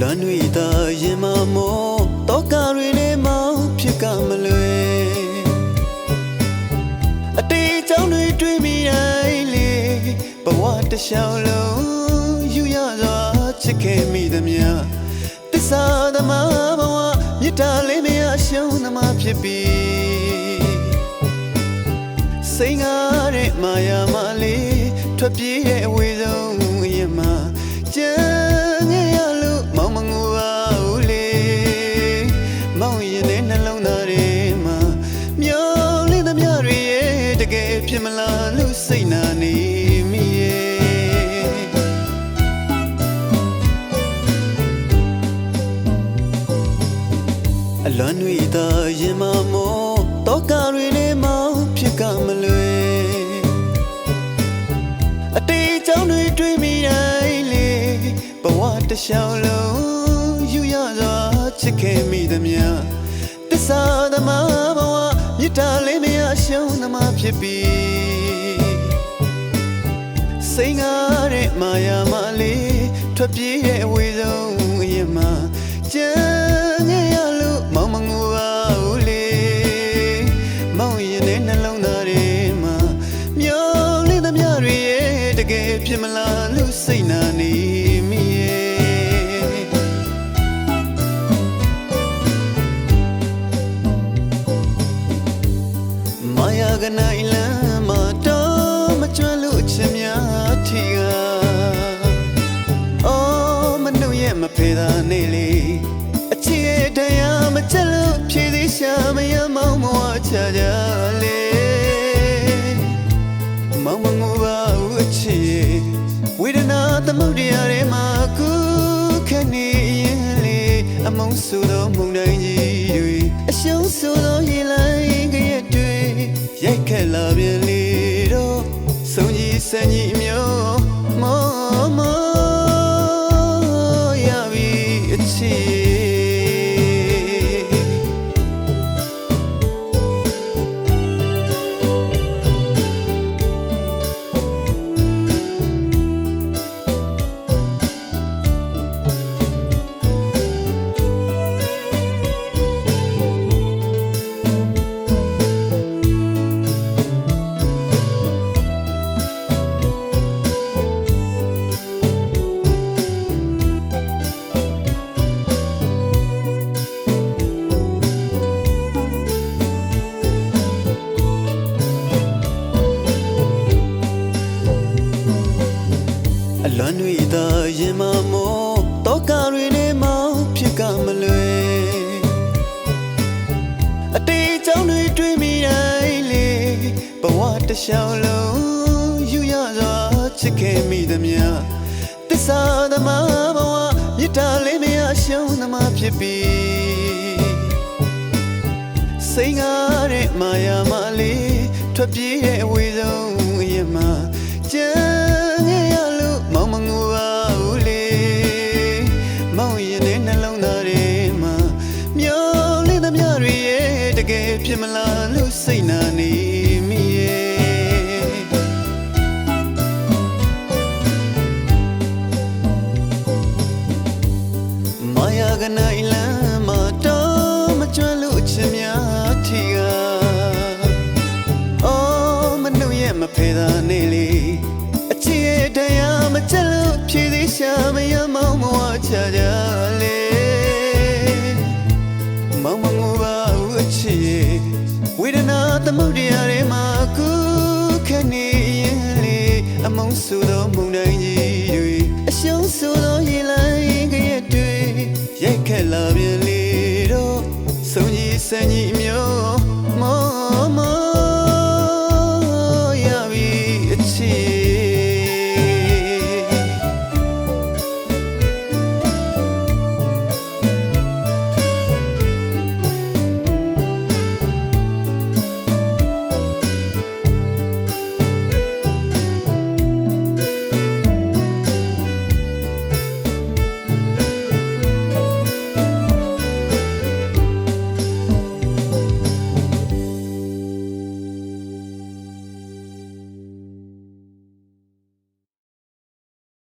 လွန်တွေသာရင်မမောတောကတွေနဲ့မောင်းဖြစ်ကမလွယ်အတေးကြောင့်တွေတွေ့မိတိုင်းလေဘဝတစ်လျှောက်လုံးယူရစွာချစ်ခဲ့မိသမျှတစ္ဆာသမားဘဝမြတ်တာလေးမရရှုံးသမားဖြစ်ပြီးစိတ်ငါတဲ့မာယာမလေးထွက်ပြေးတဲ့အဝေးဆုံးရင်မှာကြံခဲ့ရလို့မောင်မငူပါဘူးလေမောင်ရင်တဲ့နှလုံးသားတွေမှာမျောလေးသမျှတွေရဲ့တကယ်ဖြစ်မလားလို့စိတ်နာနေမိရဲ့အလွန်တွေသာရင်မမောတောကတွေနဲ့မောင်းဖြစ်ကမလွယ်အတေးကြောင့်တွေတွေ့မိတိုင်းလေဘဝတစ်လျှောက်လုံးယူရစွာချစ်ခဲ့မိသမျှတစ္ဆာသမားဘဝမြတ်တာလေးမရရှုံးသမားဖြစ်ပြီးစိတ်ငါတဲ့မာယာမလေးထွက်ပြေးတဲ့အဝေးဆုံးရင်မှာကြံခဲ့ရလို့မောင်မငူပါဘူးလေမောင်ရင်တဲ့နှလုံးသားတွေမှာမျောလေးသမျှတွေရဲ့တကယ်ဖြစ်မလားလို့စိတ်နာနေမိရဲ့မာယာကနိုင်လမ်းမှာတော့မကျွမ်းလို့ချင်များထီကအော်မနှုတ်ရဲ့မဖေးတာနေလေအချစ်ရဲ့တရားမချက်လို့ဖြည့်သေးရှာမရမောင်းမဝချကြလေမောင်မငူပါဘူးအချစ်ဝေဒနာသမုဒ္ဒရာထဲမှာခုခနေရင်လေအမုန်းဆိုသောမုန်တိုင်းကြီးတွေအရှုံးဆိုသောရေလိုက်ကြရက်တွေရိုက်ခက်လာပြန်လေတော့ဆုံးကြီးစံကြီးမျိုးမောမောရပြီအချစ်အလွန်တွေသာရင်မမောတောကတွေနဲ့မောင်းဖြစ်ကမလွယ်အတေးကြောင့်တွေတွေ့မိတိုင်းလေဘဝတစ်လျှောက်လုံးယူရစွာချစ်ခဲ့မိသမျှတစ္ဆာသမားဘဝမြတ်တာလေးမရရှုံးသမားဖြစ်ပြီးစိတ်ငါတဲ့မာယာမလေးထွက်ပြေးတဲ့အဝေးဆုံးရင်မှာကြံခဲ့ရလို့မောင်မငူပါဘူးလေမောင်ရင်တဲ့နှလုံးသားတွေမှာမျောလေးသမျှတွေရဲ့တကယ်ဖြစ်မလားလို့စိတ်နာနေမိရဲ့မာယာကနိုင်လမ်းမှာတော့မကျွမ်းလို့ချင်များထီကအော်မနှုတ်ရဲ့မဖေးတာနေလေအချစ်ရဲ့တရားမချက်လို့ဖြည့်သေးရှာမရမောင်းမဝချကြလေမောင်မငူပါဘူးအချစ်ဝေဒနာသမုဒ္ဒရာထဲမှာခုခနေရင်လေအမုန်းဆိုသောမုန်တိုင်းကြီးတွေအရှုံးဆိုသောရေလိုက်ကြရက်တွေရိုက်ခက်လာပြန်လေတော့ဆုံးကြီးစံကြီးမျိုး